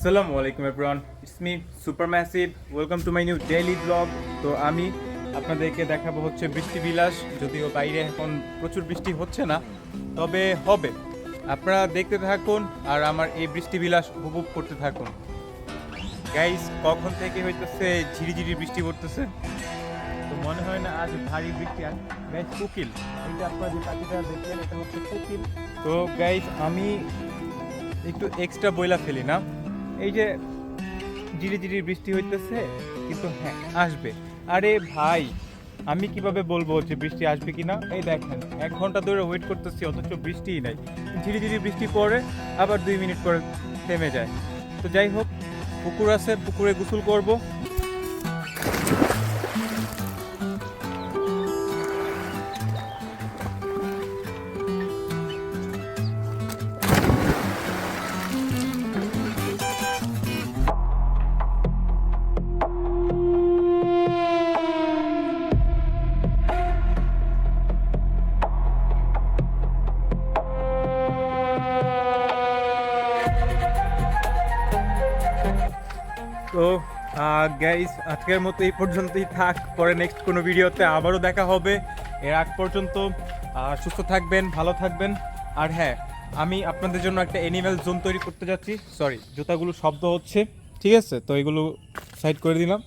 আসসালামু আলাইকুম everyone, it's me supermassive. Welcome to my new daily blog. তো আমি আপনাদেরকে দেখাবো হচ্ছে বৃষ্টি বিলাস। যদিও বাইরে এখন প্রচুর বৃষ্টি হচ্ছে না, তবে হবে। আপনারা দেখতে থাকুন আর আমার এই বৃষ্টি বিলাস উপভোগ করতে থাকুন। গাইস, কখন থেকে হইতেছে ঝিরিঝিরি বৃষ্টি পড়তেছে, তো মনে হয় না আজ ভারী বৃষ্টি। গাইস, কোকিল, এইটা আপনারা যে পাখিটা দেখলেন এটা হচ্ছে কোকিল। তো গাইস, আমি একটু এক্সট্রা বইলা ফেলি না, এই যে ঝিরিঝিরি বৃষ্টি হইতেছে, কিন্তু হ্যাঁ আসবে। আরে ভাই, আমি কিভাবে বলবো যে বৃষ্টি আসবে কিনা? এই দেখেন, 1 ঘন্টা ধরে ওয়েট করতেছি, অথচ বৃষ্টিই নাই। ঝিরিঝিরি বৃষ্টি পড়ে, আবার 2 মিনিট পরে থেমে যায়। তো যাই হোক, পুকুর আছে, পুকুরে গোসল করব। তো গাইস, আজকের মতো এই পর্যন্তই থাক। পরে নেক্সট কোনো ভিডিওতে আবারও দেখা হবে। এর আগ পর্যন্ত সুস্থ থাকবেন, ভালো থাকবেন। আর হ্যাঁ, আমি আপনাদের জন্য একটা অ্যানিম্যাল জোন তৈরি করতে যাচ্ছি। সরি, জুতাগুলো শব্দ হচ্ছে, ঠিক আছে? তো এগুলো সাইড করে দিলাম।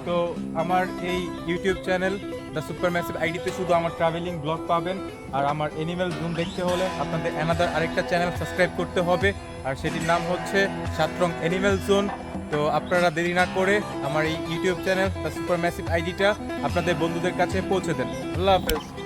তো আমার এই YouTube channel the super massive আইডিতে শুধু আমার ট্রাভেলিং ব্লগ পাবেন। আর আমার অ্যানিম্যাল জোন দেখতে হলে আপনাদের অ্যানাদার আরেকটা চ্যানেল সাবস্ক্রাইব করতে হবে, আর সেটির নাম হচ্ছে 7 রং অ্যানিম্যাল জোন। তো আপনারা দেরি না করে আমার এই YouTube channel the super massive আইডিটা আপনাদের বন্ধুদের কাছে পৌঁছে দেন। আল্লাহ হাফেজ।